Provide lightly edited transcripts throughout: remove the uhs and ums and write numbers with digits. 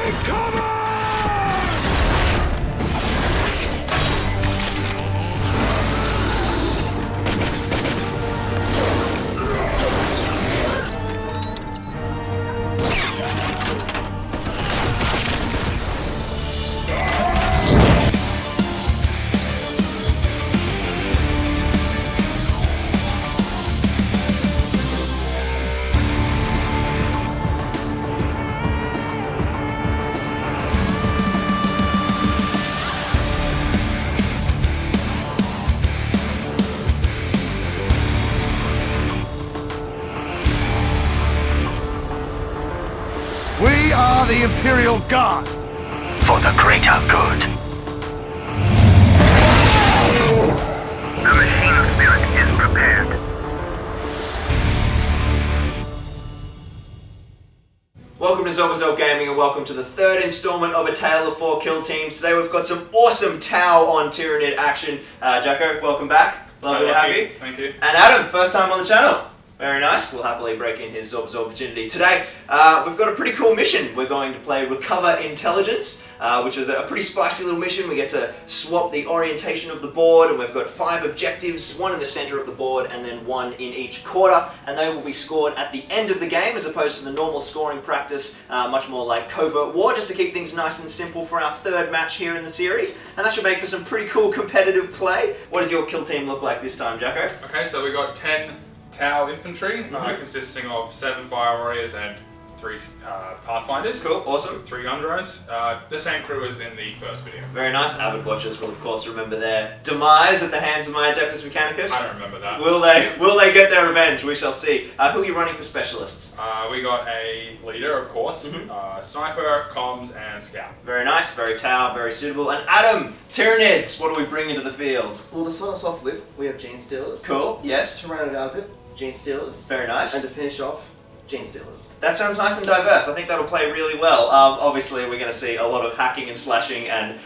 Take cover! We are the Imperial Guard! For the greater good. The machine spirit is prepared. Welcome to Zombie Gaming and welcome to the third installment of A Tale of Four Kill Teams. Today we've got some awesome Tau on Tyranid action. Jacko, welcome back. Lovely to have you. Thank you. And Adam, first time on the channel. Very nice. We'll happily break in his Zob virginity. Today, we've got a pretty cool mission. We're going to play Recover Intelligence, which is a pretty spicy little mission. We get to swap the orientation of the board, and we've got 5 objectives, 1 in the center of the board, and then 1 in each quarter, and they will be scored at the end of the game, as opposed to the normal scoring practice, much more like Covert War, just to keep things nice and simple for our third match here in the series, and that should make for some pretty cool competitive play. What does your kill team look like this time, Jacko? Okay, so we got 10 Tau infantry, consisting of 7 fire warriors and 3 pathfinders. Cool, awesome. 3 gun drones. The same crew as in the first video. Very nice. Avid watchers will of course remember their demise at the hands of my Adeptus Mechanicus. I don't remember that. Will they get their revenge? We shall see. Who are you running for specialists? We got a leader, of course, sniper, comms, and scout. Very nice, very Tau, very suitable. And Adam, Tyranids, what do we bring into the field? Well, to start us off with, we have Gene Stealers. Cool, yes. To round it out a bit, Gene Stealers. Very nice. And to finish off, Gene Stealers. That sounds nice and diverse. I think that'll play really well. Obviously, we're going to see a lot of hacking and slashing and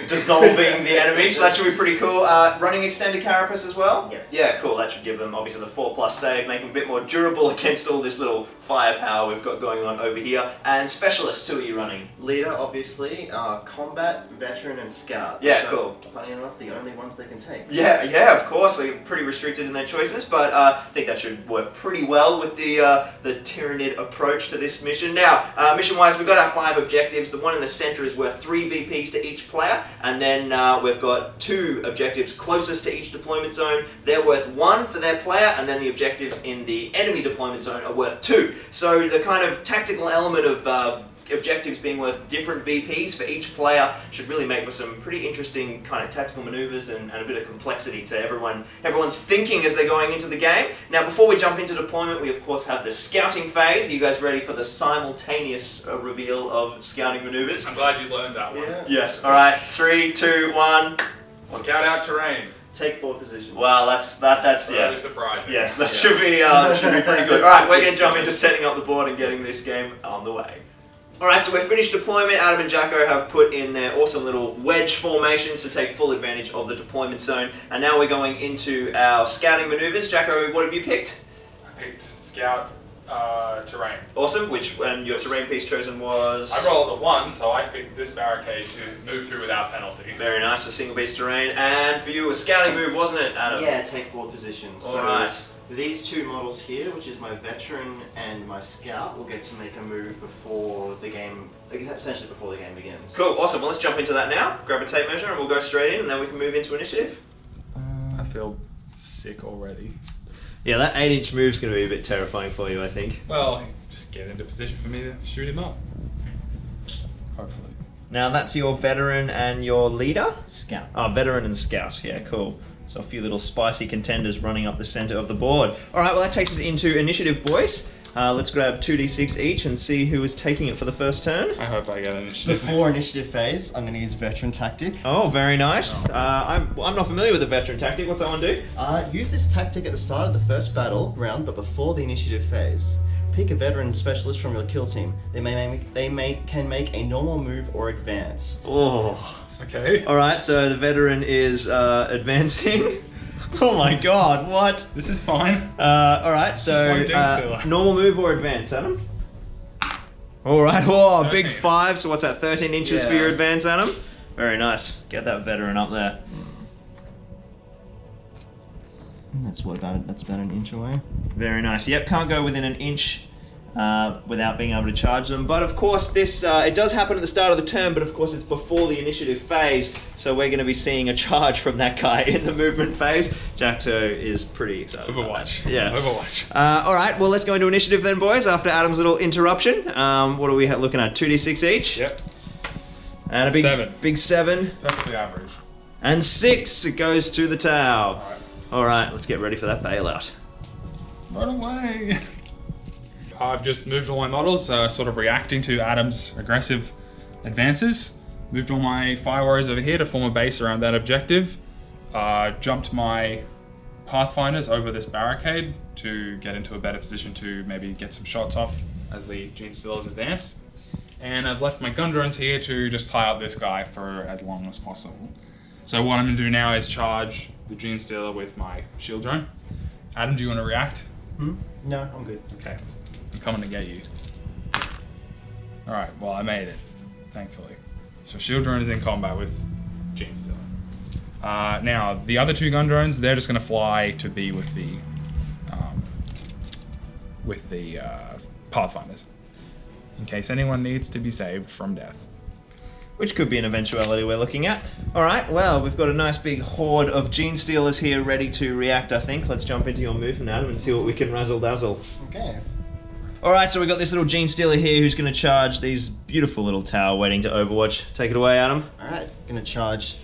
dissolving the enemy, so that should be pretty cool. Running extended carapace as well? Yes. Yeah, cool. That should give them obviously the 4+ save, make them a bit more durable against all this little firepower we've got going on over here. And specialists, who are you running? Leader, obviously, combat, veteran, and scout. Yeah, which cool. Are, funny enough, the only ones they can take. Yeah, of course. They're pretty restricted in their choices, but I think that should work pretty well with the Tyranid approach to this mission. Now, mission-wise, we've got our 5 objectives. The one in the center is worth 3 VPs to each player. And then we've got 2 objectives closest to each deployment zone. They're worth 1 for their player, and then the objectives in the enemy deployment zone are worth 2. So the kind of tactical element of objectives being worth different VPs for each player should really make for some pretty interesting kind of tactical maneuvers and a bit of complexity to everyone's thinking as they're going into the game. Now, before we jump into deployment, we of course have the scouting phase. Are you guys ready for the simultaneous reveal of scouting maneuvers? I'm glad you learned that one. Yeah. Yes. All right. 3, 2, 1. Scout out terrain. Take 4 positions. Well, that's Very surprising. Yes, that should be pretty good. All right, we're going to jump into setting up the board and getting this game on the way. Alright, so we're finished deployment. Adam and Jacko have put in their awesome little wedge formations to take full advantage of the deployment zone. And now we're going into our scouting maneuvers. Jacko, what have you picked? I picked scout terrain. Awesome, and your terrain piece chosen was? I rolled a 1, so I picked this barricade to move through without penalty. Very nice, a single piece terrain. And for you, a scouting move, wasn't it, Adam? Yeah, take 4 positions. Alright. So these 2 models here, which is my veteran and my scout, will get to make a move before the game, essentially before the game begins. Cool, awesome. Well, let's jump into that now. Grab a tape measure and we'll go straight in, and then we can move into initiative. I feel sick already. Yeah, that 8-inch move's going to be a bit terrifying for you, I think. Well, just get into position for me to shoot him up. Hopefully. Now that's your veteran and your leader? Scout. Oh, veteran and scout, yeah, cool. So a few little spicy contenders running up the center of the board. Alright, well that takes us into initiative, boys. Let's grab 2d6 each and see who is taking it for the first turn. I hope I get initiative. Before initiative phase, I'm going to use veteran tactic. Oh, very nice. I'm not familiar with the veteran tactic. What's that one do? Use this tactic at the start of the first battle round, but before the initiative phase. Pick a veteran specialist from your kill team. They can make a normal move or advance. Oh. Okay. Alright, so the veteran is advancing. Oh my god, what? This is fine. Alright, Just so one Gene Stealer. normal move or advance, Adam? All right. Whoa, 13. big 5. So what's that? 13 inches for Yeah. your advance, Adam. Very nice. Get that veteran up there. That's about an inch away. Very nice. Yep, can't go within an inch without being able to charge them. But of course, this it does happen at the start of the turn, but of course it's before the initiative phase, so we're going to be seeing a charge from that guy in the movement phase. Jaxo is pretty excited. about Overwatch. that. Yeah. Overwatch. All right, well, let's go into initiative then, boys, after Adam's little interruption. What are we looking at? 2d6 each? Yep. And a big 7. Big 7. Perfectly average. And 6, it goes to the Tau. Alright. All right, let's get ready for that bailout. Run away. I've just moved all my models, sort of reacting to Adam's aggressive advances. Moved all my fire warriors over here to form a base around that objective. Jumped my pathfinders over this barricade to get into a better position to maybe get some shots off as the Gene Stealers advance. And I've left my gun drones here to just tie up this guy for as long as possible. So what I'm going to do now is charge the Gene Stealer with my shield drone. Adam, do you want to react? No, I'm good. Okay. I'm coming to get you. Alright, well I made it, thankfully. So shield drone is in combat with Gene Stealer. Now, the other 2 gun drones, they're just going to fly to be with the pathfinders, in case anyone needs to be saved from death. Which could be an eventuality we're looking at. All right, well, we've got a nice big horde of Gene Stealers here ready to react, I think. Let's jump into your movement, Adam, and see what we can razzle-dazzle. Okay. All right, so we've got this little Gene Stealer here who's going to charge these beautiful little tower waiting to Overwatch. Take it away, Adam. Alright, gonna charge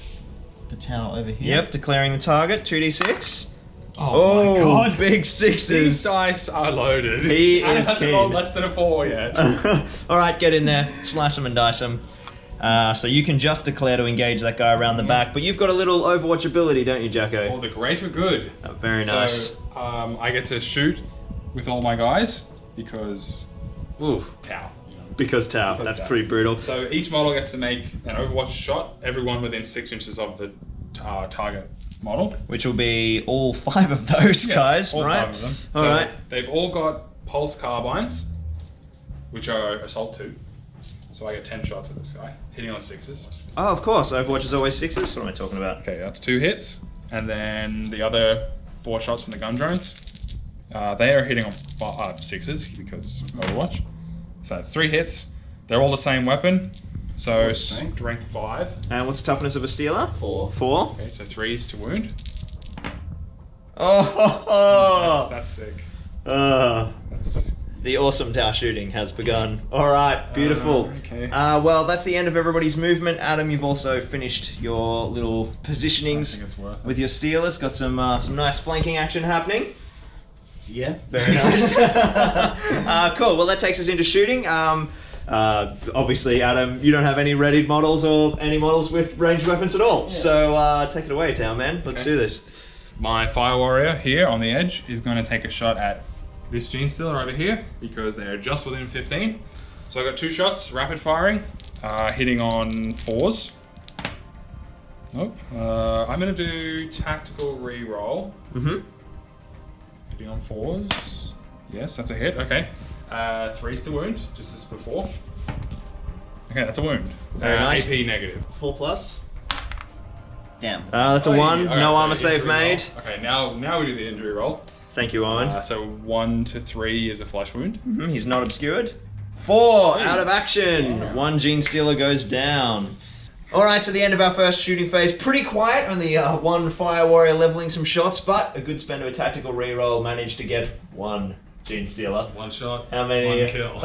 the tower over here. Yep, declaring the target, 2d6. Oh, my god. Big These 6s. dice are loaded. He Adam is hasn't keen. rolled less than a 4 yet. All right, get in there, slice them and dice them. So you can just declare to engage that guy around the back, but you've got a little Overwatch ability, don't you, Jacko? For the greater good. Very nice. So, I get to shoot with all my guys because... Ooh, Tau. Because Tau, Because that's Tau. pretty brutal. So each model gets to make an Overwatch shot, everyone within 6 inches of the target model. Which will be all 5 of those Yes, guys, all right? 5 of them. All So right. they've all got pulse carbines, which are assault 2. So I get 10 shots at this guy, hitting on 6s. Oh, of course. Overwatch is always 6s. What am I talking about? Okay, that's 2 hits. And then the other 4 shots from the gun drones, they are hitting on 6s because Overwatch. So that's 3 hits. They're all the same weapon. So strength 5. And what's the toughness of a Stealer? 4. 4. Okay, so 3s to wound. Oh, That's sick. uh, That's just... the awesome Tau shooting has begun. All right, beautiful. Okay. Well, that's the end of everybody's movement. Adam, you've also finished your little I think positionings it's worth it. with your Steelers. Got some nice flanking action happening. Yeah. Very nice. Cool. Well, that takes us into shooting. Obviously, Adam, you don't have any readied models or any models with ranged weapons at all. So take it away, Town Man. Let's Okay. do this. My Fire Warrior here on the edge is going to take a shot at this Gene Stealer over here because they're just within 15. So I got 2 shots, rapid firing, hitting on 4s. Nope. I'm going to do tactical re-roll. Mm-hmm. Hitting on 4s. Yes, that's a hit. Okay. 3s to wound, just as before. Okay, that's a wound. Very nice. AP negative. 4 plus. Damn. That's a 1. Okay, No so armor save injury roll. made. Okay, now we do the injury roll. Thank you, Owen. So 1 to 3 is a flesh wound. He's not obscured. 4 Hey. out of action. Yeah. 1 Gene Stealer goes down. All right, so the end of our first shooting phase. Pretty quiet. Only 1 Fire Warrior leveling some shots, but a good spend of a tactical reroll managed to get 1 Gene Stealer. 1 shot. How many? 1 kill.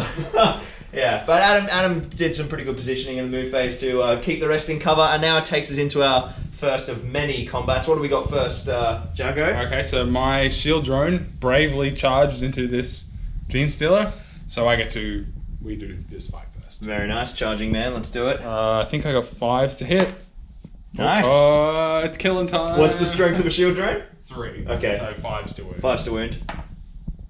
Yeah, but Adam did some pretty good positioning in the move phase to keep the rest in cover, and now it takes us into our first of many combats. What do we got first, Jago? Okay, so my shield drone bravely charged into this Gene Stealer, so we do this fight first. Very nice, charging man. Let's do it. I think I got 5s to hit. Nice. It's killing time. What's the strength of a shield drone? 3. Okay. So 5s to wound. 5's to wound.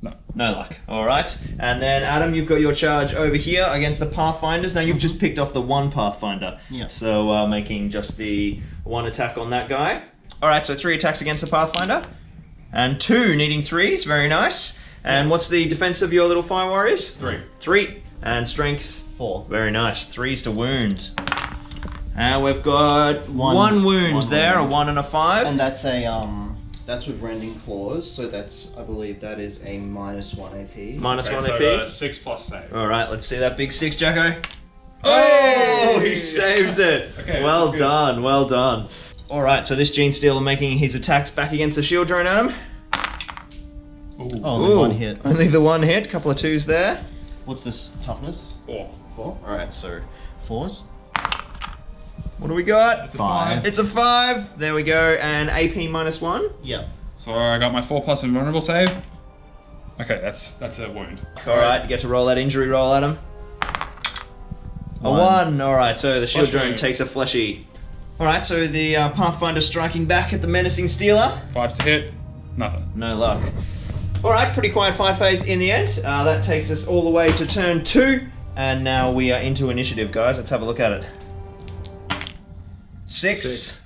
No. No luck. All right. And then, Adam, you've got your charge over here against the Pathfinders. Now, you've just picked off the 1 Pathfinder. Yeah. So, making just the 1 attack on that guy. All right, so 3 attacks against the Pathfinder. And 2 needing 3s. Very nice. And what's the defense of your little Fire Warriors? 3. 3. And strength? 4. Very nice. 3s to wound. And we've got One- one wound one there, wound. a 1 and a 5. And that's a that's with rending claws, so that's, I believe that is a -1 AP. Minus Okay, 1 so AP. 6 plus save. Alright, let's see that big 6, Jacko. Oh, he saves it. Okay, well this is good. done, well done. Alright, so this Gene Stealer making his attacks back against the shield drone, Adam. Ooh. Oh, there's Ooh, one hit. Only the one hit, couple of 2s there. What's this toughness? 4. 4? Alright, so 4s. What do we got? It's a 5. It's a 5. There we go. And AP -1. Yep. So I got my 4 plus invulnerable save. Okay, that's a wound. Alright, you get to roll that injury roll, Adam. A 1. Alright, so the shield Flesh drone wound. takes a fleshy. Alright, so the Pathfinder striking back at the menacing Stealer. 5s to hit. Nothing. No luck. Alright, pretty quiet fight phase in the end. That takes us all the way to turn 2. And now we are into initiative, guys. Let's have a look at it. 6.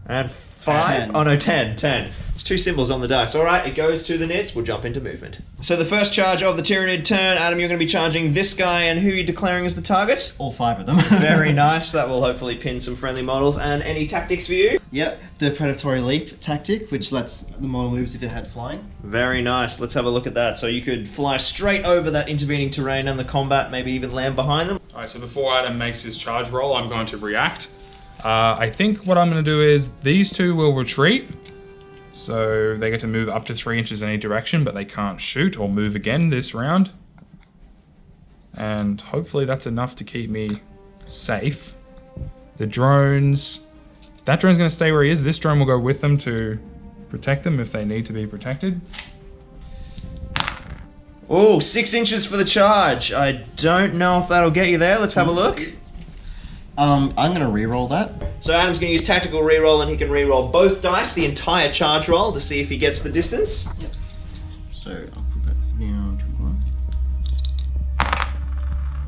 And 5. 10. Oh no, 10. 10. It's 2 symbols on the dice. Alright, it goes to the nits. We'll jump into movement. So the first charge of the Tyranid turn, Adam, you're going to be charging this guy, and who are you declaring as the target? All 5 of them. Very nice. That will hopefully pin some friendly models. And any tactics for you? Yep, the predatory leap tactic, which lets the model moves if it had flying. Very nice. Let's have a look at that. So you could fly straight over that intervening terrain and the combat, maybe even land behind them. Alright, so before Adam makes his charge roll, I'm going to react. I think what I'm going to do is these 2 will retreat. So they get to move up to 3 inches in any direction, but they can't shoot or move again this round. And hopefully that's enough to keep me safe. The drones... That drone's going to stay where he is. This drone will go with them to protect them if they need to be protected. Oh, 6 inches for the charge. I don't know if that'll get you there. Let's have a look. I'm gonna re-roll that. So Adam's going to use tactical reroll, and he can reroll both dice, the entire charge roll, to see if he gets the distance. So I'll put that down to 1.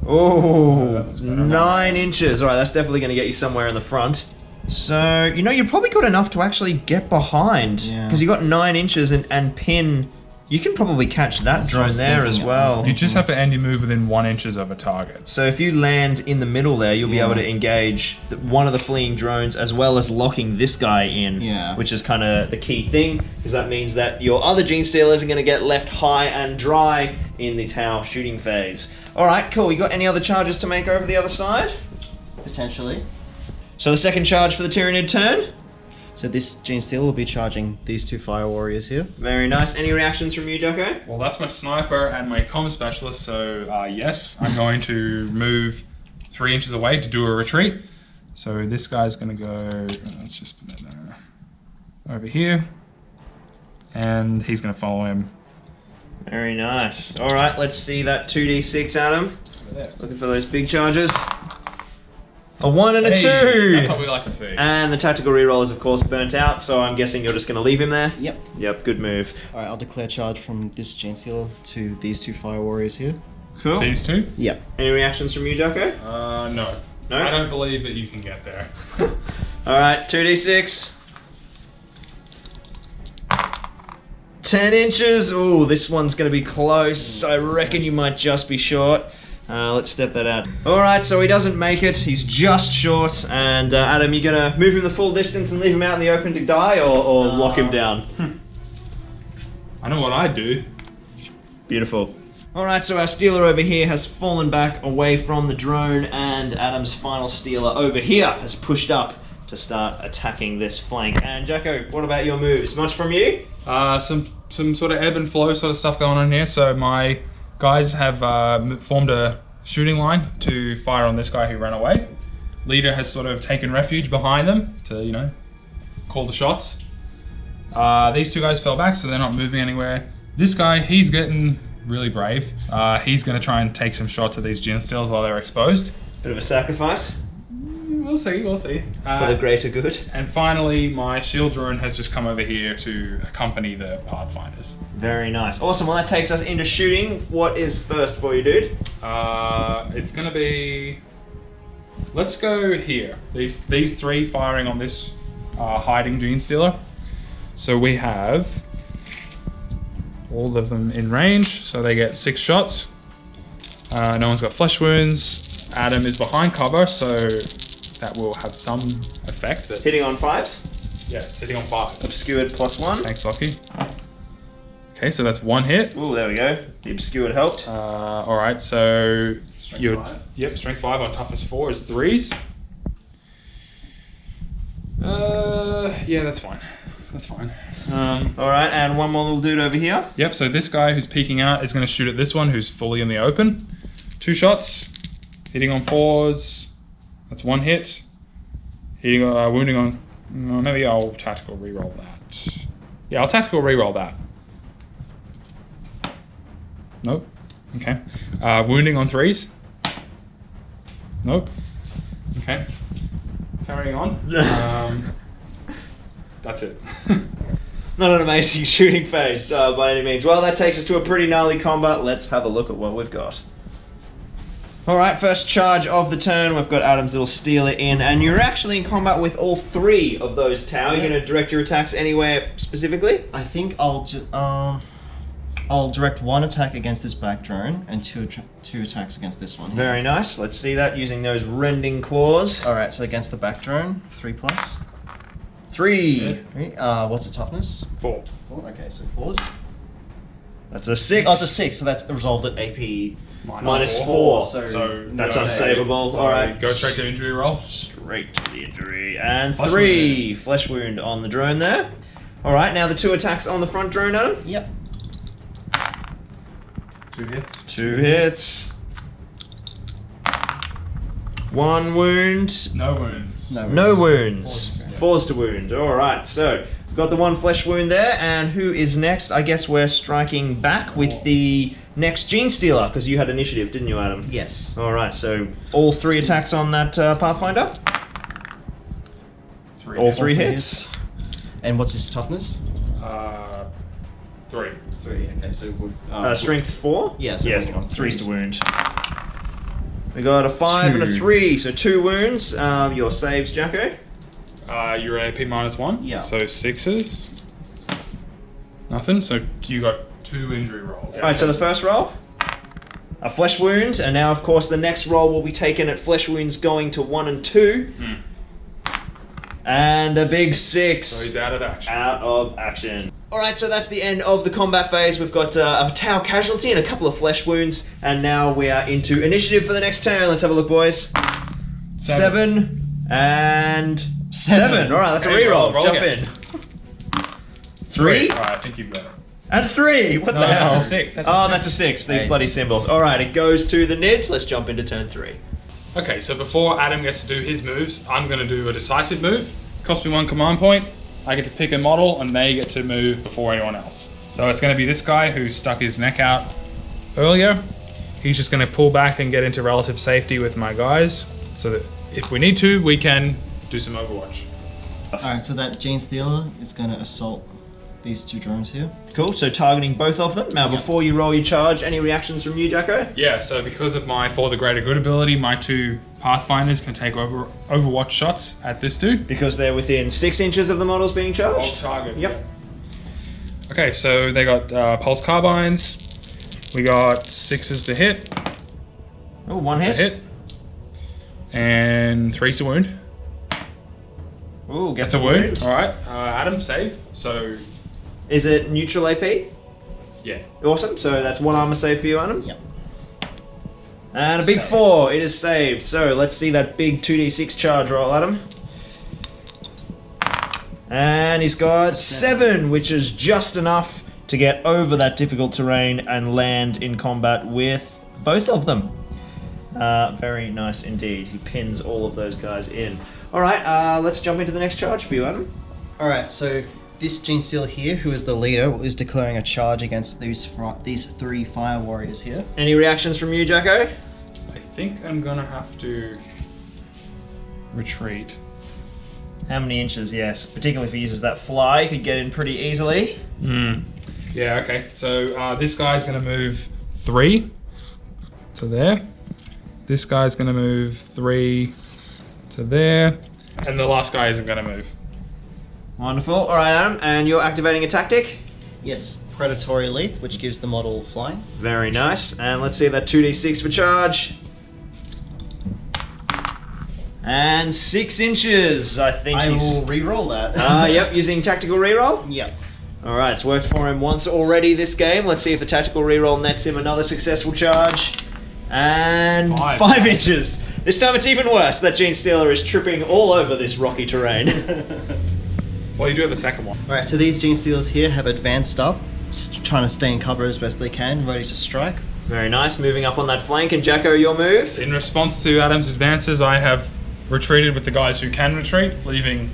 Oh, 9 inches. All right, that's definitely going to get you somewhere in the front. So, you know, you've probably got enough to actually get behind. Yeah. Because you got 9 inches and pin. You can probably catch that That's what I drone was there as thinking, I was well. thinking. You just have to end your move within 1 inches of a target. So if you land in the middle there, you'll be able to engage one of the fleeing drones as well as locking this guy in, Yeah. which is kind of the key thing, because that means that your other Gene Stealers are going to get left high and dry in the Tau shooting phase. All right, cool. You got any other charges to make over the other side? Potentially. So the second charge for the Tyranid turn. So this Gene Stealer will be charging these 2 fire warriors here. Very nice. Any reactions from you, Jocko? Well, that's my sniper and my comm specialist, so yes, I'm going to move 3 inches away to do a retreat. So this guy's going to go, let's just put that there, over here, and he's going to follow him. Very nice. All right, let's see that 2d6, Adam. Looking for those big charges. A 1 and a 2! That's what we like to see. And the tactical reroll is, of course, burnt out, so I'm guessing you're just going to leave him there? Yep. Yep, good move. Alright, I'll declare charge from this Gene Stealer to these 2 fire warriors here. Cool. These 2? Yep. Any reactions from you, Jocko? No. No? I don't believe that you can get there. Alright, 2d6. 10 inches. Ooh, this one's going to be close. I reckon you might just be short. Let's step that out. Alright, so he doesn't make it. He's just short. And Adam, you going to move him the full distance and leave him out in the open to die, or lock him down? I know what I'd do. Beautiful. Alright, so our Stealer over here has fallen back away from the drone, and Adam's final Stealer over here has pushed up to start attacking this flank. And Jacko, what about your moves? Much from you? Some sort of ebb and flow sort of stuff going on here. So my guys have formed a shooting line to fire on this guy who ran away. Leader has sort of taken refuge behind them to, you know, call the shots. These 2 guys fell back, so they're not moving anywhere. This guy, he's getting really brave. He's going to try and take some shots at these Gene Stealers while they're exposed. Bit of a sacrifice We'll see, we'll see. for the greater good. And finally, my shield drone has just come over here to accompany the Pathfinders. Very nice. Awesome. Well, that takes us into shooting. What is first for you, dude? It's going to be... Let's go here. These 3 firing on this hiding Gene Stealer. So we have all of them in range, so they get 6 shots. No one's got flesh wounds. Adam is behind cover, so that will have some effect. But Hitting on 5s. yes, hitting on 5. Obscured +1. Thanks, Lockie. Okay, so that's 1 hit. Ooh, there we go. The obscured helped. All right, so Strength 5. Yep, strength 5 on toughness 4 is 3s. Yeah, that's fine. That's fine. Alright, and one more little dude over here. Yep, so this guy who's peeking out is going to shoot at this one who's fully in the open. 2 shots. Hitting on 4s. That's 1 hit. Hitting, wounding on... maybe I'll tactical reroll that. Yeah, I'll tactical reroll that. Nope. Okay. Wounding on 3s. Nope. Okay. Carrying on. That's it. Not an amazing shooting phase by any means. Well, that takes us to a pretty gnarly combat. Let's have a look at what we've got. Alright, first charge of the turn. We've got Adam's little stealer in, and you're actually in combat with all 3 of those Tau. You're going to direct your attacks anywhere specifically? I think I'll direct 1 attack against this back drone and 2 attacks against this one. Very nice. Let's see that using those rending claws. All right, so against the back drone, 3+. 3. What's the toughness? 4. 4. Okay, so 4s. That's a 6. Oh, it's a 6, so that's resolved at AP -4. So That's no unsavable. So Alright. go straight to injury roll. Straight to the injury. And Flesh 3. Flesh wound on the drone there. Alright, now the 2 attacks on the front drone, Adam. Yep. 2 hits. 2 hits. 1 wound. No wounds. No wounds. Forced to wound. Alright, so we've got the 1 flesh wound there, and who is next? I guess we're striking back with the next Gene Stealer, because you had initiative, didn't you, Adam? Yes. Alright, so all 3 attacks on that Pathfinder. 3 All hits. 3 hits. And what's his toughness? 3. 3. Okay, so Strength 4? Yeah, so Yes, wound. 3's to wound. We got a 5 and a 3, so 2 wounds. Your saves, Jacko. You're AP -1. Yeah. So 6s. Nothing. So you got 2 injury rolls. Alright, so the first roll, a flesh wound, and now, of course, the next roll will be taken at flesh wounds going to 1 and 2. And a big 6. So he's out of action. Out of action. Alright, so that's the end of the combat phase. We've got a Tau casualty and a couple of flesh wounds, and now we are into initiative for the next turn. Let's have a look, boys. 7 and 7. Alright, that's Okay, a reroll. roll Jump again. in. 3 Alright, I think you've got it. and 3. What No, the hell? that's a 6. That's a Oh, 6. that's a 6. These Hey. bloody symbols. Alright, it goes to the Nids. Let's jump into turn 3. Okay, so before Adam gets to do his moves, I'm going to do a decisive move. Cost me 1 command point. I get to pick a model, and they get to move before anyone else. So it's going to be this guy who stuck his neck out earlier. He's just going to pull back and get into relative safety with my guys, so that if we need to, we can do some Overwatch. Alright, so that Gene Stealer is going to assault these 2 drones here. Cool, so targeting both of them. Now, before you roll your charge, any reactions from you, Jacko? Yeah, so because of my For the Greater Good ability, my 2 Pathfinders can take Overwatch shots at this dude. Because they're within 6 inches of the models being charged? Off target. Yep. Okay, so they got Pulse Carbines. We got 6s to hit. Oh, 1 To hit. hit. And 3's to wound. Ooh, That's gets a wound. Alright, Adam, save. So, Is it neutral AP? yeah. Awesome, so that's 1 armor save for you, Adam. Yep. And a big 4, it is saved. So let's see that big 2d6 charge roll, Adam. And he's got 7, which is just enough to get over that difficult terrain and land in combat with both of them. Very nice indeed. He pins all of those guys in. Alright, let's jump into the next charge for you, Adam. Alright, so this Gene Stealer here, who is the leader, is declaring a charge against these 3 fire warriors here. Any reactions from you, Jacko? I think I'm gonna have to retreat. How many inches? Yes, particularly if he uses that fly, he could get in pretty easily. Yeah, okay. So this guy's gonna move 3 to there. This guy's gonna move 3 to there. And the last guy isn't gonna move. Wonderful. All right, Adam, and you're activating a tactic? Yes. Predatory Leap, which gives the model flying. Very nice. And let's see that 2d6 for charge. And 6 inches. I think I he's. will re-roll that. Yep, using tactical reroll. Yep. Alright, it's worked for him once already this game. Let's see if the tactical reroll nets him another successful charge. And 5 inches. This time it's even worse. That Gene Stealer is tripping all over this rocky terrain. Well, you do have a second one. Alright, so these Gene Stealers here have advanced up, trying to stay in cover as best they can, ready to strike. Very nice, moving up on that flank. And Jacko, your move? In response to Adam's advances, I have retreated with the guys who can retreat, leaving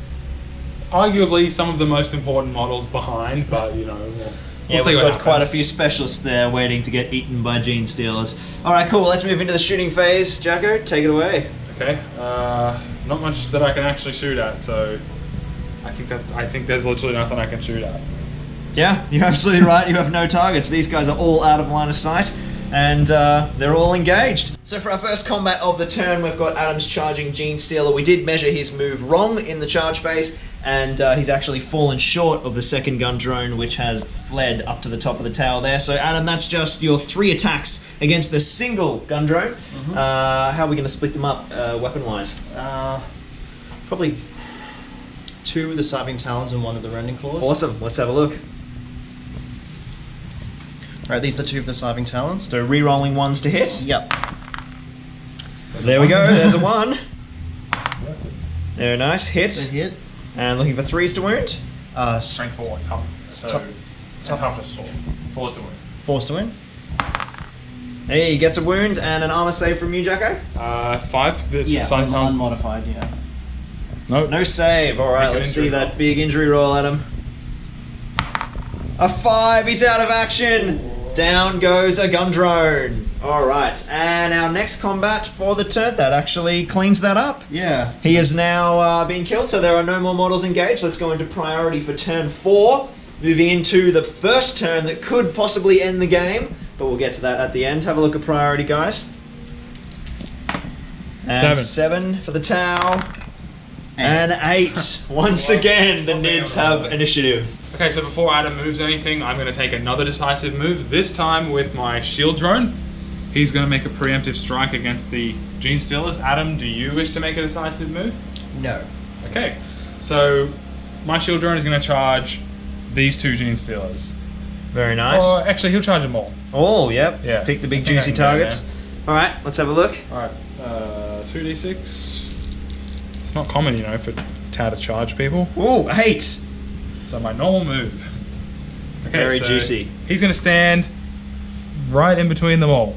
arguably some of the most important models behind, but you know, we'll see we've what got quite a happens. few specialists there waiting to get eaten by Gene Stealers. Alright, cool, let's move into the shooting phase. Jacko, take it away. Okay, not much that I can actually shoot at, so I think there's literally nothing I can shoot at. Yeah, you're absolutely right, you have no targets. These guys are all out of line of sight. And they're all engaged. So for our first combat of the turn, we've got Adams charging Gene Stealer. We did measure his move wrong in the charge phase, and he's actually fallen short of the second gun drone, which has fled up to the top of the tower there. So Adam, that's just your 3 attacks against the single gun drone. How are we going to split them up weapon-wise? Probably 2 of the Scything Talons and 1 of the Rending Claws. Awesome, let's have a look. Alright, these are 2 of the Scything Talons. So re-rolling 1s to hit. Yep. There we go, there's a 1. Very nice, hit. They hit. And looking for 3s to wound. Strength 4, tough. So toughness 4. 4's to win. Force to win. Hey, he gets a wound and an armor save from you, Jacko. 5. This sign tells. Unmodified, yeah. No save. All right, Make an let's see injury that roll. big injury roll, Adam. A 5. He's out of action. Down goes a gun drone. All right, and our next combat for the turn, that actually cleans that up. Yeah. He is now been killed, so there are no more models engaged. Let's go into priority for turn 4. Moving into the first turn that could possibly end the game, but we'll get to that at the end. Have a look at priority, guys. And 7 for the Tau. And 8. Once again, the Nids have initiative. Okay, so before Adam moves anything, I'm going to take another decisive move, this time with my shield drone. He's going to make a preemptive strike against the Gene Stealers. Adam, do you wish to make a decisive move? No. Okay, so my shield drone is going to charge these 2 Gene Stealers. Very nice. Or actually, he'll charge them all. Oh, yep. Yeah. Pick the big I think I juicy can go targets. All right, let's have a look. Alright, 2d6. It's not common, you know, for Tau to charge people. Ooh, 8. So my normal move. Okay, Very so juicy. He's going to stand right in between them all.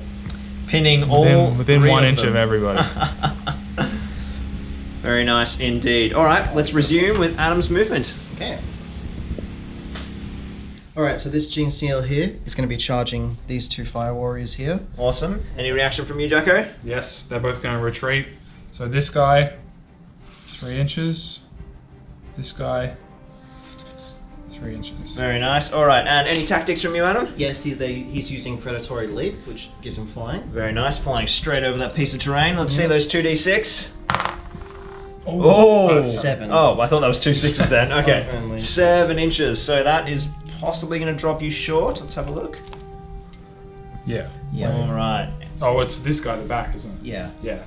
Pinning all Within 3 1 of inch them. of everybody. Very nice indeed. All right, let's resume with Adam's movement. Okay. Alright, so this Gene Stealer here is going to be charging these 2 Fire Warriors here. Awesome. Any reaction from you, Jacko? Yes, they're both going to retreat. So this guy, 3 inches. This guy, 3 inches. Very nice. All right, and any tactics from you, Adam? Yes, he's using Predatory Leap, which gives him flying. Very nice. Flying straight over that piece of terrain. Let's see those 2d6. Oh, Oh, 7. Oh, I thought that was 2 6s then. Okay. Only. 7 inches. So that is possibly going to drop you short. Let's have a look. yeah. Yeah. All right. Oh, it's this guy at the back, isn't it? Yeah. Yeah.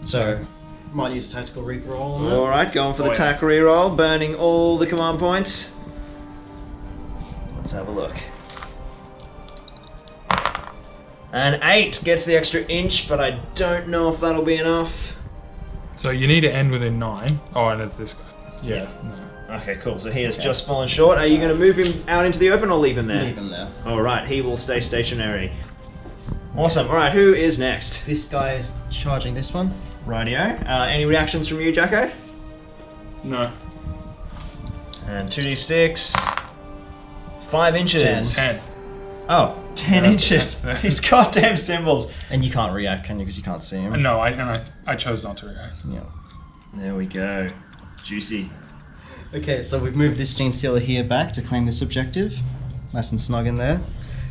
So, might use a tactical re-roll on that. All right, going for the Oh, yeah. tack reroll, burning all the command points. Let's have a look. And 8 gets the extra inch, but I don't know if that'll be enough. So you need to end within 9. Oh, and it's this guy. Yeah. No. Okay, cool. So he has just fallen short. Are you going to move him out into the open or leave him there? Leave him there. All right, he will stay stationary. Awesome. All right, who is next? This guy is charging this one. Rightio. Any reactions from you, Jacko? No. And 2d6. 5 inches. 10. Oh, 10 Yeah, inches. that's- These goddamn symbols. And you can't react, can you? Because you can't see him. No, I chose not to react. Yeah. There we go. Juicy. Okay, so we've moved this Gene Stealer here back to claim this objective. Nice and snug in there.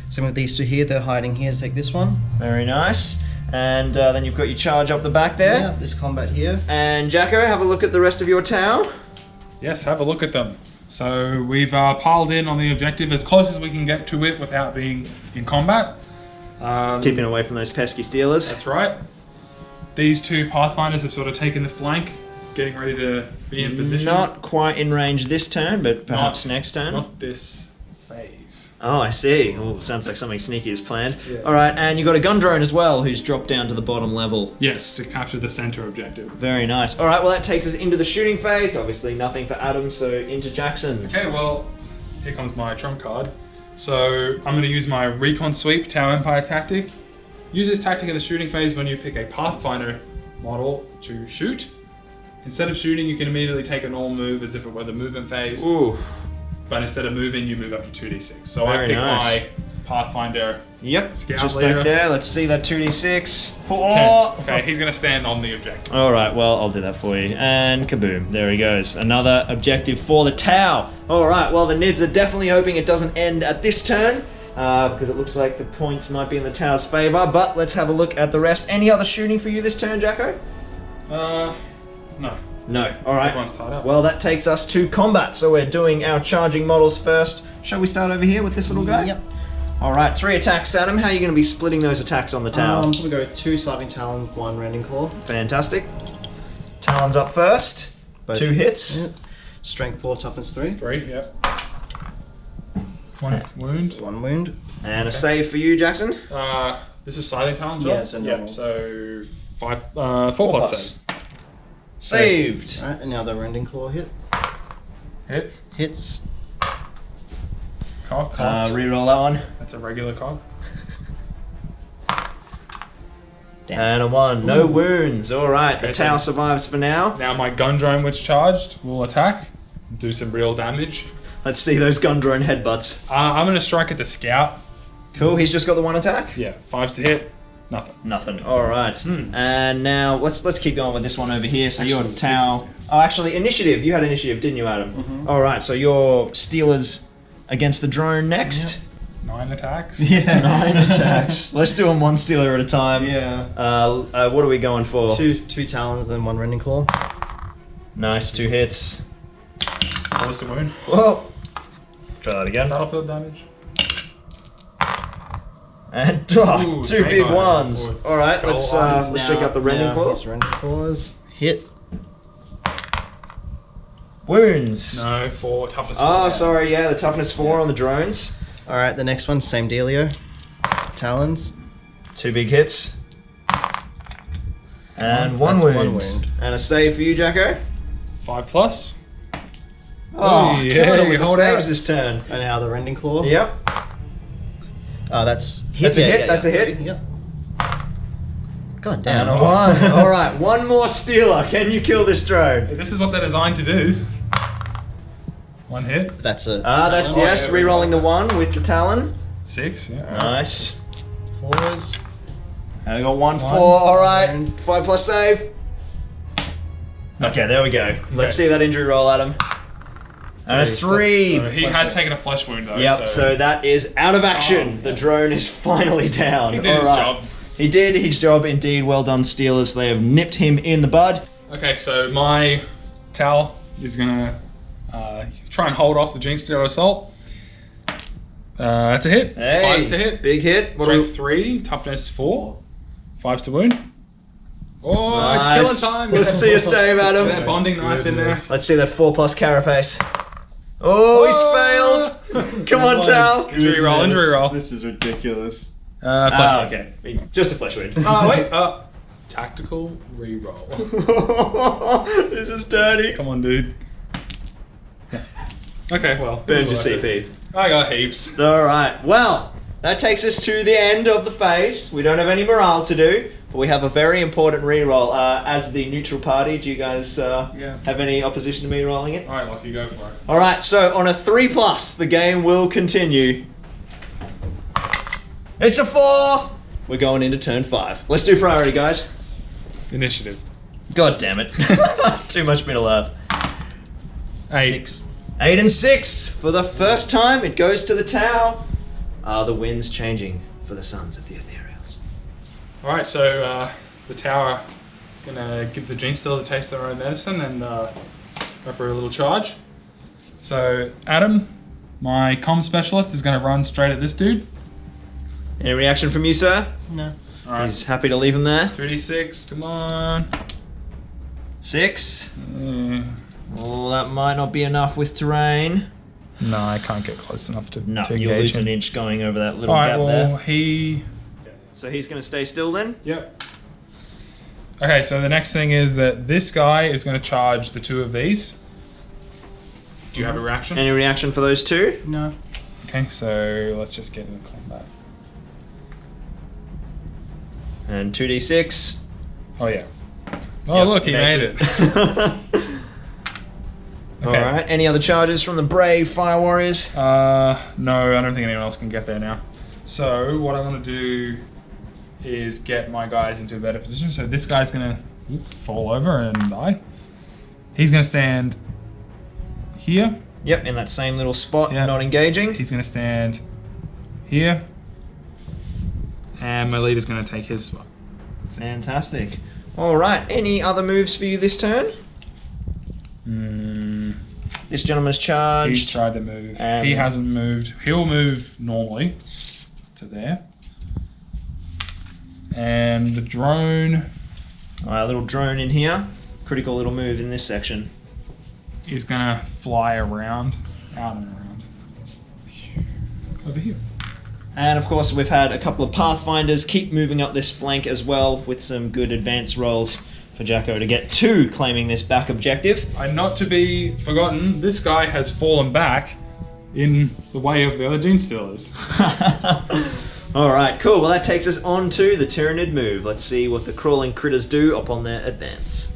Same with these 2 here, they're hiding here to take this one. Very nice. And then you've got your charge up the back there. Yeah, this combat here. And Jacko, have a look at the rest of your tower. Yes, have a look at them. So we've piled in on the objective as close as we can get to it without being in combat. Keeping away from those pesky Steelers. That's right. These two Pathfinders have sort of taken the flank, getting ready to be in position. Not quite in range this turn, but perhaps next turn. Not this phase. Oh, I see. Oh, sounds like something sneaky is planned. Yeah. All right, and you've got a gun drone as well, who's dropped down to the bottom level. Yes, to capture the center objective. Very nice. All right, well that takes us into the shooting phase. Obviously, nothing for Adam, so into Jackson's. Okay, well, here comes my trump card. So I'm going to use my Recon Sweep Tower Empire tactic. Use this tactic in the shooting phase when you pick a Pathfinder model to shoot. Instead of shooting, you can immediately take a normal move as if it were the movement phase. Ooh. But instead of moving, you move up to 2d6. So Very I pick nice. my Pathfinder Yep. Scout Just leader. back there. Let's see that 2d6. 10. Okay, he's going to stand on the objective. All right, well, I'll do that for you. And kaboom, there he goes. Another objective for the Tau. All right, well, the Nids are definitely hoping it doesn't end at this turn, because it looks like the points might be in the Tau's favor, but let's have a look at the rest. Any other shooting for you this turn, Jacko? No. No. All right. Everyone's tied up. Well, that takes us to combat, so we're doing our charging models first. Shall we start over here with this little guy? Yep. All right, 3 attacks, Adam. How are you going to be splitting those attacks on the Tau? I'm gonna go 2 Slaving Talon, 1 Rending Claw. Fantastic. Talons up first. Both 2 hits. Yep. Strength 4, toughness 3. 3, yep. 1 wound. 1 wound. And a save for you, Jackson. This is Silent Talons, Yeah, right? so normal. Yep, so 4 plus save. Saved. Alright, and now the Rending Claw hit. Hit. Hits. Cock. Reroll that one. That's a regular cock. Damn. And a 1. No wounds. All right, the Okay, Tau so- survives for now. Now my gun drone, which charged, will attack, do some real damage. Let's see those gun drone headbutts. I'm going to strike at the scout. Cool. He's just got the 1 attack. Yeah, 5's to hit. Nothing. Nothing. All right. And now let's keep going with this one over here. So Actually, your Tau. 6 is Oh, actually, initiative. You had initiative, didn't you, Adam? All right. So your Steelers against the drone next. 9 attacks. Yeah, 9 attacks. Let's do them 1 Steeler at a time. Yeah. What are we going for? 2 Talons, then 1 Rending Claw. Nice, 2 hits. 4's to wound. Whoa. Try that again. Battlefield damage. And Ooh, 2 snake big eyes. ones. Or All right, skull let's eyes. check out the Rending Claw. His Rending Claws. Hit. Wounds. No, 4, toughness 4. Oh, sorry. Yeah, the toughness 4 on the drones. Alright, the next one, same dealio. Talons. 2 big hits. And 1 That's wound. 1 wound. And a save for you, Jacko. 5 plus. Oh, Hey, killing it with the hold saves out. this turn. And now the Rending Claw. Yep. That's hit. That's a hit, that's a hit. Yep. God And damn. a 1. All right, 1 more Steeler. Can you kill this drone? This is what they're designed to do. 1 hit. That's a. That's Oh, yes. yeah, Re-rolling the 1 with the Talon. 6, yeah. Nice. 4s. And I got 1 One. 4. All right. 5 plus save. Okay, there we go. Let's see that injury roll, Adam. And a 3. So he has taken a flesh wound though. Yep, so that is out of action. Oh. The drone is finally down. He did his Alright. job. He did his job indeed. Well done, Steelers. They have nipped him in the bud. Okay, so my Tal is gonna try and hold off the Jinx Stealer assault. That's a hit. Hey, 5's to hit. Big hit. What do Strength 3, toughness 4, 5's to wound. Oh, Nice. it's killing time. Let's see a save, Get Adam. that bonding knife in there. Let's see that 4 plus carapace. Oh, he's failed. Come on, Tal. Injury roll, injury roll. This is ridiculous. Flesh wound. Okay. Just a flesh wound. Oh, wait. Tactical reroll. This is dirty. Come on, dude. Okay, well. Burned your CP. I got heaps. Alright, well, that takes us to the end of the phase. We don't have any morale to do, but we have a very important reroll. As the neutral party, do you guys have any opposition to me rolling it? Alright, Lockie, go for it. Alright, so on a 3 plus, the game will continue. It's a 4! We're going into turn 5. Let's do priority, guys. Initiative. God damn it. Too much middle earth. 8. 6. 8 and 6. For the first time, it goes to the Tau. Are the winds changing for the sons of the Ethereals? Alright, so the tower gonna give the Jinx Stealer a taste of their own medicine and go for a little charge. So, Adam, my comm specialist is going to run straight at this dude. Any reaction from you, sir? No. Alright. He's happy to leave him there. 2d6, come on. 6. Uh, Oh, that might not be enough with terrain. no, I can't get close enough to No, to you'll engage lose an him. inch going over that little Alright, gap well, there. he... So he's going to stay still then? Yep. Okay, so the next thing is that this guy is going to charge the 2 of these. Do you have a reaction? Any reaction for those 2? No. Okay, so let's just get into combat. And 2d6. Oh, yeah. Oh, Yep, look, he makes made it. Okay. Alright, any other charges from the brave Fire Warriors? No, I don't think anyone else can get there now. So, what I want to do is get my guys into a better position. So this guy's going to fall over and die. He's going to stand here. Yep, in that same little spot, Yep. not engaging. He's going to stand here. And my leader's going to take his spot. Fantastic. Alright, any other moves for you this turn? This gentleman's charged. He's tried to move. And- He hasn't moved. He'll move normally to there. And the drone Alright, a little drone in here. Critical little move in this section. is going to fly around, out and around. Over here. And of course, we've had a couple of Pathfinders keep moving up this flank as well with some good advance rolls for Jacko to get 2 claiming this back objective. And not to be forgotten, this guy has fallen back in the way of the other Gene Stealers. Alright, cool. Well, that takes us on to the Tyranid move. Let's see what the crawling critters do upon their advance.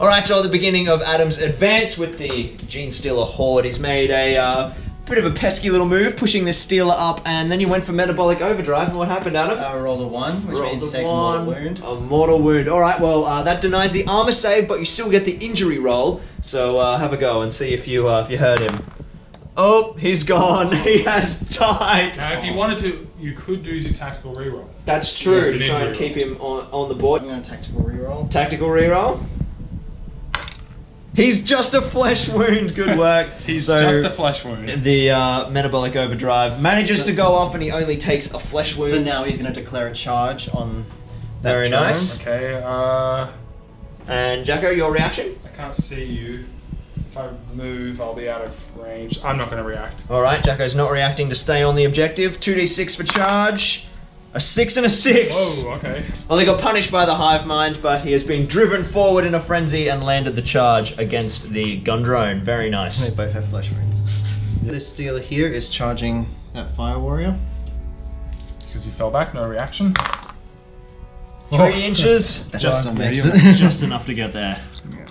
Alright, so at the beginning of Adam's advance with the Gene Stealer horde, he's made a bit of a pesky little move, pushing this Stealer up, and then he went for Metabolic Overdrive. And what happened, Adam? Rolled a 1, which Rolled means he a takes a mortal wound. A mortal wound. Alright, well, that denies the armor save, but you still get the injury roll. So have a go and see if you hurt him. Oh, he's gone. He has died. Now, if you wanted to, you could use your tactical reroll. That's true. It's an To try and injury keep him on the board. I'm going to tactical reroll. Tactical reroll. He's just a flesh wound. Good work. He's So, just a flesh wound. The Metabolic Overdrive manages to go off, and he only takes a flesh wound. So now he's going to declare a charge on that Very drone. nice. Okay, And Jacko, your reaction? I can't see you. If I move, I'll be out of range. I'm not going to react. Alright, Jacko's not reacting to stay on the objective. 2d6 for charge. A 6 and a 6. Whoa, okay. Well, he got punished by the hive mind, but he has been driven forward in a frenzy and landed the charge against the gun drone. Very nice. They both have flesh wounds. This Stealer here is charging that Fire Warrior. Because he fell back, no reaction. 3 inches. That Just, still makes medium. it. just enough to get there. Yeah.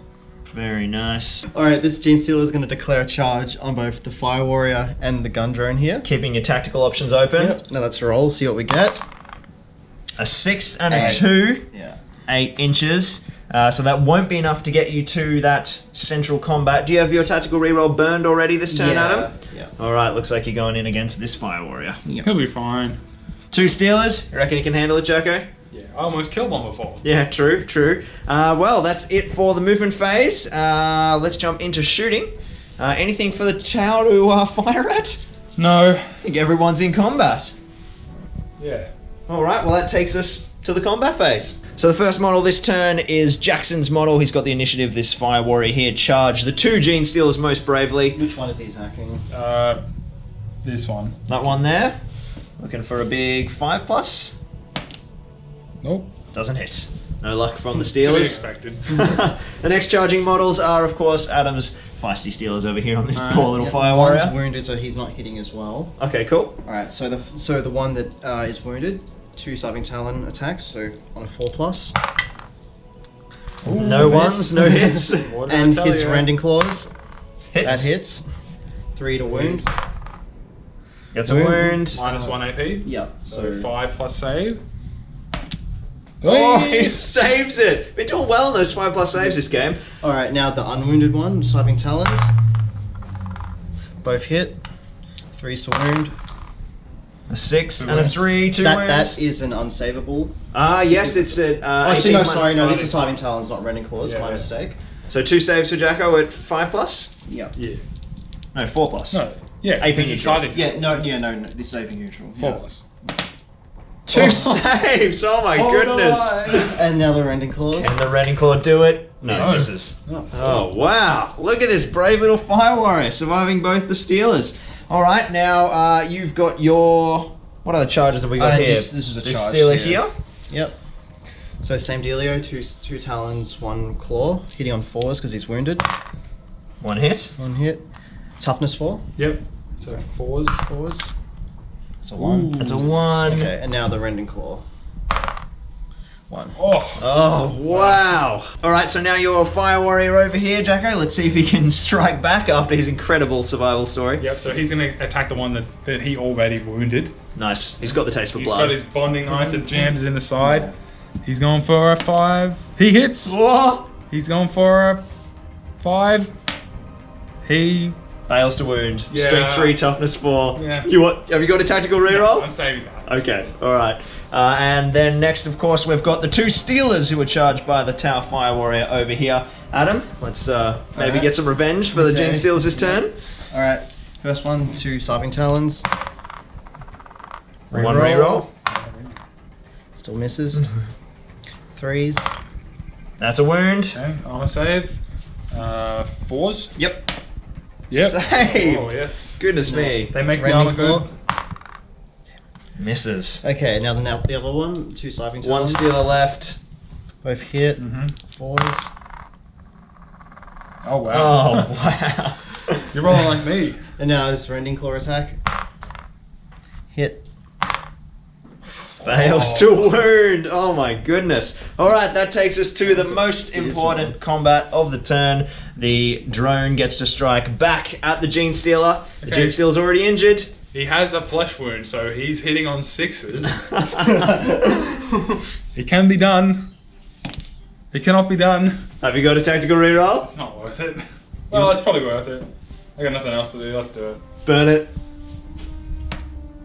Very nice. Alright, this Gene Stealer is going to declare a charge on both the Fire Warrior and the gun drone here. Keeping your tactical options open. Yep. Now let's roll, see what we get. A 6 and a 8. 2. Yeah. 8 inches. So that won't be enough to get you to that central combat. Do you have your tactical reroll burned already this turn, Adam? Yeah. Alright, looks like you're going in against this Fire Warrior. He'll be fine. 2 Stealers. You reckon you can handle it, Jacko? Yeah, I almost killed one before. Yeah, true, true. Well, that's it for the movement phase. Let's jump into shooting. Anything for the tower to fire at? No. I think everyone's in combat. Yeah. Alright, well that takes us to the combat phase. So the first model this turn is Jackson's model. He's got the initiative, this Fire Warrior here, charge the 2 Gene Stealers most bravely. Which one is he attacking? This one. That one there. Looking for a big 5+. Nope. Doesn't hit. No luck from the To be Steelers. expected. The next charging models are, of course, Adam's feisty Steelers over here on this poor little Fire One's Warrior. wounded, so he's not hitting as well. Okay, cool. Alright, so the one that is wounded, 2 Starving Talon attacks, so on a 4+. No ones, no hits. What did I And tell his you? Rending Claws, Hits. that hits. 3 to wound. Gets a wound. -1 AP. Yeah, So so 5 plus save. Oh, Hey! he saves it! Been doing well in those 5+ saves this game. alright, now the unwounded one, Starving Talons. Both hit. 3's to wound. A 6 Two and a wounds. 3, 2 That wounds. is an unsavable. Yes, it's a. Actually, no, 18 sorry, no, this is Starving Starving Talons, not Rending Claws, Yeah, my yeah. mistake. So 2 saves for Jacko at 5+. Yeah. Yeah. No, 4+. No. Yeah. AP this is neutral. decided. No. This is AP neutral. 4+. 2 saves. Oh my goodness. And now the rending claws. Can the Rending Claw do it? No, Yes. misses. Nice. Oh wow! Look at this brave little fire warrior surviving both the Steelers. All right, now you've got your. What other charges have we got here? This was a This charge. Steeler yeah. here. Yep. So same dealio, two talons, 1 claw, hitting on 4s because he's wounded. 1 hit. 1 hit. Toughness 4. Yep. So 4s. 4s. It's a 1. That's a 1. Okay, and now the rending claw. 1. Oh. Oh wow! All right, so now your fire warrior over here, Jacko. Let's see if he can strike back after his incredible survival story. Yep. So he's going to attack the one that he already wounded. Nice. He's got the taste for He's blood. got his bonding knife that jammed in the side. He's going for a 5. He hits. Whoa! He's going for a 5. He. Fails to wound. Yeah. Strength 3, toughness 4. Yeah. You what? Have you got a tactical reroll? I'm saving that. Okay, alright. And then next, of course, we've got the 2 Steelers who were charged by the Tower Fire Warrior over here. Adam, let's maybe Alright. get some revenge for the Gene Okay. Steelers this turn. Alright, first one, 2 Starving Talons. 1 reroll. Still misses. 3s. That's a wound. Okay. Armor save. 4s. Yep. Yep. Save! Oh yes. Goodness me. They make the armor Rending good. claw. Misses. Okay, now the other one, 2 Starving 1 Talons. Steeler left. Both hit. Mhm. 4s. Oh wow. Oh, wow. You're rolling like me. And now his rending claw attack. Hit. Fails to wound. Oh my goodness. Alright, that takes us to the most important combat of the turn. The drone gets to strike back at the Gene Stealer. The Okay. Gene Stealer's already injured. He has a flesh wound, so he's hitting on 6s. It can be done. It cannot be done. Have you got a tactical reroll? It's not worth it. Well, it's probably worth it. I got nothing else to do. Let's do it. Burn it.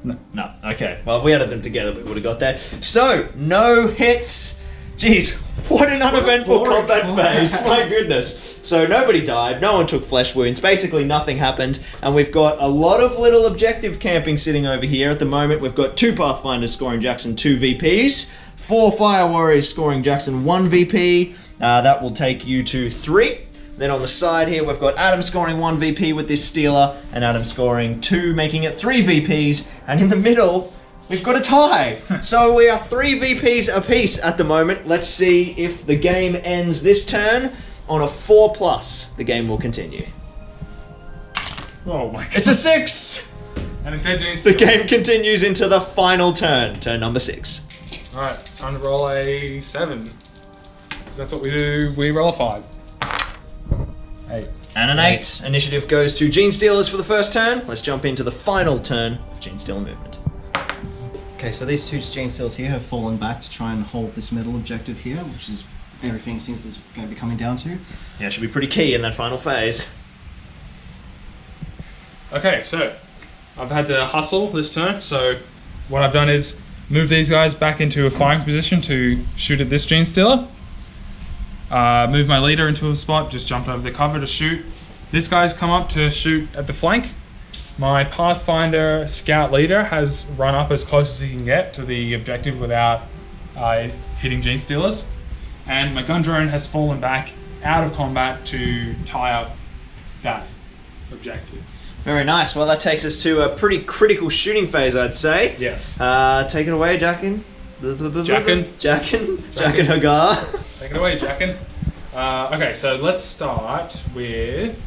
No. No. Okay. Well, if we added them together, we would have got that. So, no hits. Jeez, what an uneventful boring combat combat. phase. My goodness. So, nobody died. No one took flesh wounds. Basically, nothing happened. And we've got a lot of little objective camping sitting over here. At the moment, we've got 2 Pathfinders scoring Jackson 2 VPs, 4 Fire Warriors scoring Jackson 1 VP. That will take you to 3. Then on the side here, we've got Adam scoring 1 VP with this Steeler, and Adam scoring 2, making it 3 VPs. And in the middle, we've got a tie. So we are 3 VPs apiece at the moment. Let's see if the game ends this turn on a 4+. The game will continue. Oh my god. It's a 6! And a dead Gene The Stealer. game continues into the final turn, turn number 6. Alright, time to roll a 7. 'Cause that's what we do. We roll a 5. 8. And an 8. Initiative goes to Gene Stealers for the first turn. Let's jump into the final turn of Gene Stealer movement. Okay, so these 2 Gene Steelers here have fallen back to try and hold this middle objective here, which is everything seems is going to be coming down to. Yeah, should be pretty key in that final phase. Okay, so I've had to hustle this turn. So what I've done is move these guys back into a firing position to shoot at this Gene Stealer. Move my leader into a spot, just jumped over the cover to shoot. This guy's come up to shoot at the flank. My Pathfinder scout leader has run up as close as he can get to the objective without hitting Gene Stealers. And my gun drone has fallen back out of combat to tie up that objective. Very nice. Well, that takes us to a pretty critical shooting phase, I'd say. Yes. Take it away, Jackin. Jackin. Jackin Hagar. Take it away, Jackin. Okay, so let's start with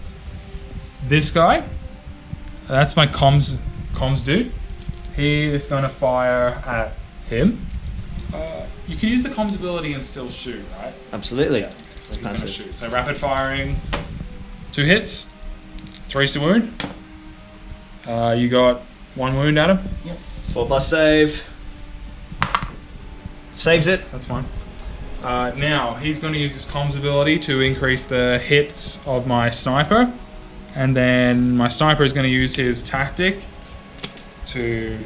this guy. That's my comms dude. He is going to fire at him. You can use the comms ability and still shoot, right? Absolutely. So he's going to shoot. So rapid firing, 2 hits, 3's to wound. You got 1 wound, Adam. 4+ save. Saves it. That's fine. Now, he's going to use his comms ability to increase the hits of my sniper. And then my sniper is going to use his tactic to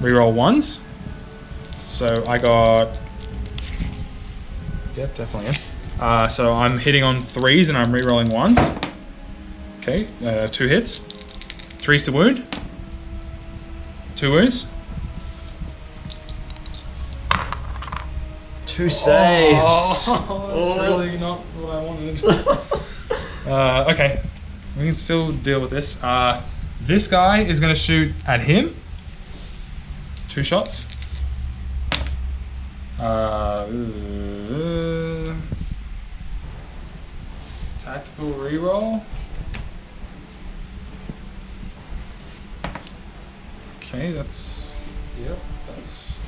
reroll 1s. So I got... Yep, definitely. So I'm hitting on 3s and I'm rerolling 1s. Okay, 2 hits. 3's the wound. 2 wounds. 2 saves. Oh, that's really not what I wanted. Okay, we can still deal with this. This guy is going to shoot at him. 2 shots. Tactical reroll. Okay, that's. Yep, that's.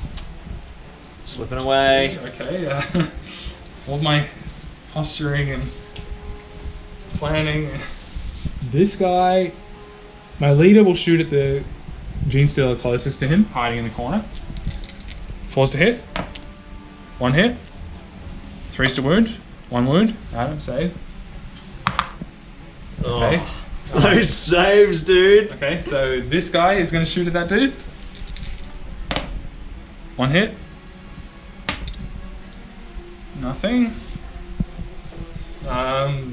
Slipping away. Okay, all my posturing and planning. This guy, my leader will shoot at the Gene Stealer closest to him, hiding in the corner. 4's to hit. 1 hit. 3's to wound. 1 wound. Adam, save. Okay. Those saves, dude. Okay, so this guy is going to shoot at that dude. 1 hit. Nothing.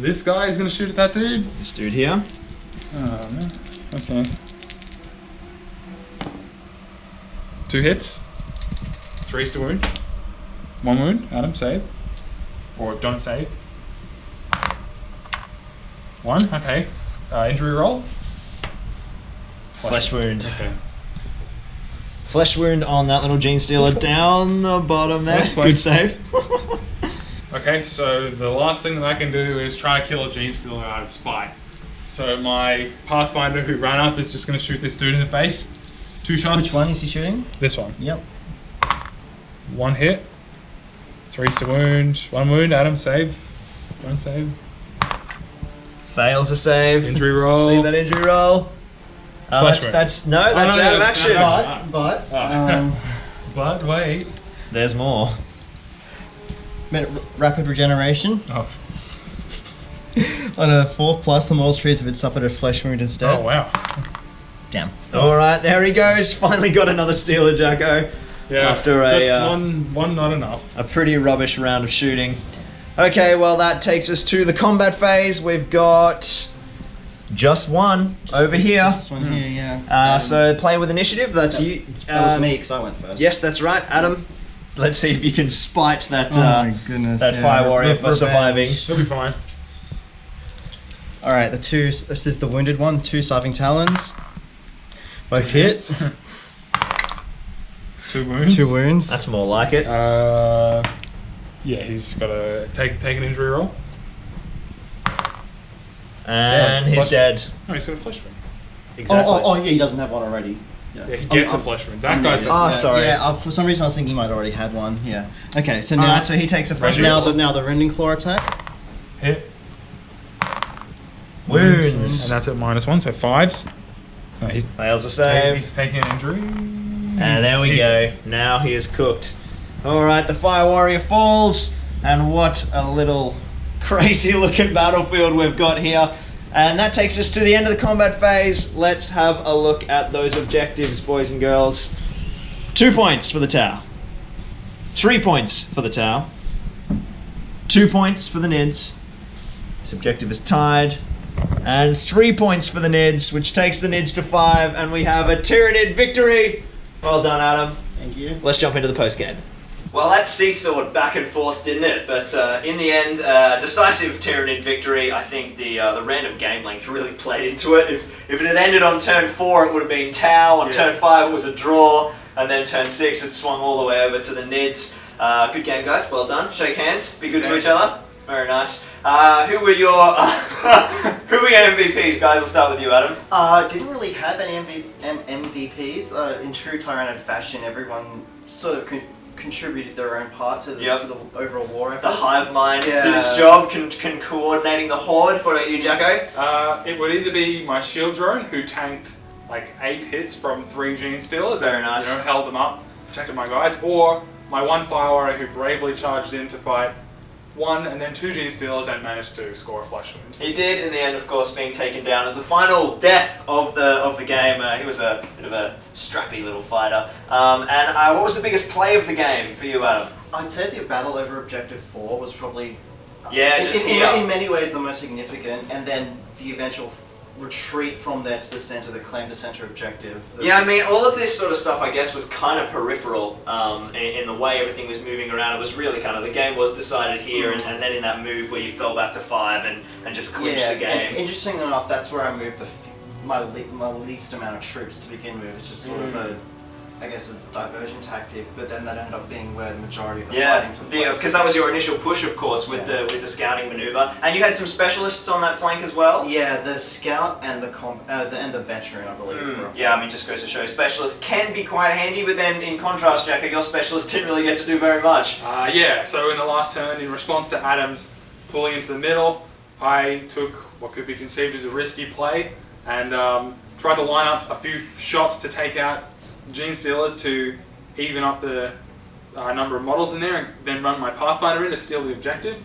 This guy is going to shoot at that dude. This dude here. Okay. 2 hits. 3's to wound. 1 wound. Adam, save. Or don't save. 1. Okay. Injury roll. Flesh wound. Okay. Flesh wound on that little Gene Stealer down the bottom there. Good save. Okay, so the last thing that I can do is try to kill a Gene Stealer out of spite. So my Pathfinder who ran up is just going to shoot this dude in the face. 2 shots. Which one is he shooting? This one. Yep. 1 hit. 3's to wound. 1 wound. Adam, save. Don't save. Fails a save. Injury roll. See that injury roll? Flesh wound. That's no, out of that's action. out of action. But But wait. There's more. rapid regeneration. Oh. On a 4+, the mortal trees if it suffered a flesh wound instead. Oh wow. Damn. All right, there he goes. Finally got another Stealer, Jacko. Yeah. After just a one not enough. a pretty rubbish round of shooting. Okay, well that takes us to the combat phase. We've got just one over here. This one here, yeah. So playing with initiative, that's you. That was me because I went first. Yes, that's right, Adam. Let's see if you can spite that. Oh my goodness. That yeah. fire warrior for Revenge. surviving. He'll be fine. All right, this is the wounded one. 2 Siving Talons. Both hit. 2 wounds. 2 wounds. That's more like it. Yeah, he's got to take an injury roll. And he's dead. Oh, he's got a flesh wound. Exactly. Oh, yeah, he doesn't have one already. Yeah, he gets a flesh wound. That guy's got. Oh, sorry. Yeah, for some reason I was thinking he might already had one. Yeah. Okay, so now Alright, so he takes a fresh now the Rending Claw attack. Hit. wounds. And that's at -1, so 5s. No, he's Fails a save. he's taking an injury. And there we go. Now he is cooked. Alright, the Fire Warrior falls. And what a little crazy looking battlefield we've got here. And that takes us to the end of the combat phase. Let's have a look at those objectives, boys and girls. 2 points for the tower. 3 points for the tower. 2 points for the Nids. This objective is tied. And 3 points for the Nids, which takes the Nids to 5. And we have a Tyranid victory. Well done, Adam. Thank you. Let's jump into the post-game. Well, that seesawed back and forth, didn't it? But in the end, decisive Tyranid victory. I think the random game length really played into it. If it had ended on turn 4, it would have been Tau. On turn 5, it was a draw. And then turn 6, it swung all the way over to the Nids. Good game, guys. Well done. Shake hands. Be good to each other. Very nice. Who were your MVPs, guys? We'll start with you, Adam. Didn't really have any MVPs. In true Tyranid fashion, everyone sort of contributed their own part to the overall war effort. The hive mind Yeah. did its job, coordinating the horde. What about you, Jacko? It would either be my shield drone, who tanked like 8 hits from 3 Gene Stealers, Very nice. You know, held them up, protected my guys, or my 1 Fire Warrior who bravely charged in to fight 1 and then 2 Gene Stealers and managed to score a flesh wound. He did, in the end, of course, being taken down as the final death of the game. He was a bit of a strappy little fighter. And what was the biggest play of the game for you, Adam? I'd say the battle over Objective 4 was probably Yeah, just here. in many ways the most significant, and then the eventual retreat from there to the center, that claim the center objective. Yeah, I mean, all of this sort of stuff, I guess, was kind of peripheral in the way everything was moving around. It was really kind of, the game was decided here, and then in that move where you fell back to 5 and just clinched the game. And interestingly enough, that's where I moved my least amount of troops to begin with. It's just sort of a diversion tactic, but then that ended up being where the majority of the fighting took place. Because that was your initial push, of course, with the scouting maneuver, and you had some specialists on that flank as well. Yeah, the scout and the veteran, I believe. Yeah, I mean, just goes to show specialists can be quite handy, but then in contrast, Jacko, your specialists didn't really get to do very much. Yeah, so in the last turn, in response to Adams pulling into the middle, I took what could be conceived as a risky play and tried to line up a few shots to take out Gene Stealers to even up the number of models in there, and then run my Pathfinder in to steal the objective.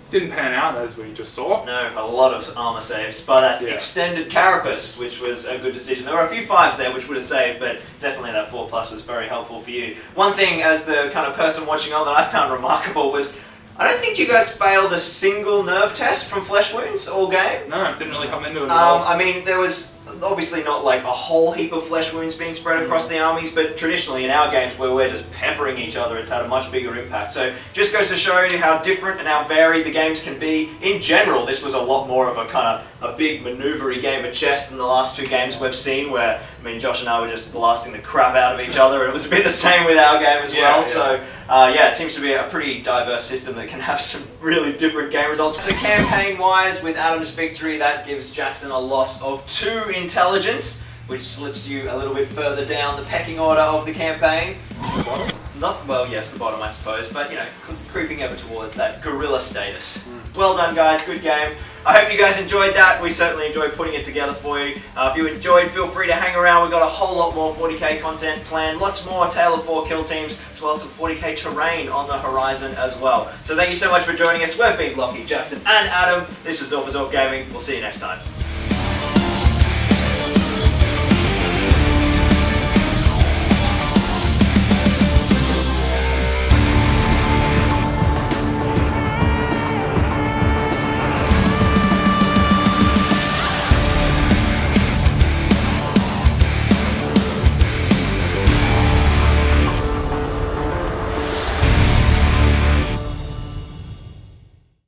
Didn't pan out, as we just saw. No, a lot of armor saves by that extended carapace, which was a good decision. There were a few 5s there which would have saved, but definitely that 4+ was very helpful for you. One thing, as the kind of person watching on, that I found remarkable was, I don't think you guys failed a single nerve test from flesh wounds all game. No, it didn't really come into it at all. I mean, there was obviously not like a whole heap of flesh wounds being spread across the armies, but traditionally in our games where we're just peppering each other, it's had a much bigger impact. So just goes to show you how different and how varied the games can be. In general, this was a lot more of a kind of a big maneuvery game of chess than the last 2 games we've seen, where, I mean, Josh and I were just blasting the crap out of each other, and it was a bit the same with our game as well. So it seems to be a pretty diverse system that can have some really different game results. So campaign-wise, with Adam's victory, that gives Jackson a loss of 2 intelligence, which slips you a little bit further down the pecking order of the campaign. Not, well, yes, the bottom, I suppose, but, you know, creeping ever towards that gorilla status. Well done, guys. Good game. I hope you guys enjoyed that. We certainly enjoyed putting it together for you. If you enjoyed, feel free to hang around. We've got a whole lot more 40k content planned. Lots more Tale of 4 kill teams, as well as some 40k terrain on the horizon as well. So thank you so much for joining us. We've been Lockie, Jackson, and Adam. This is Zorba Gaming. We'll see you next time.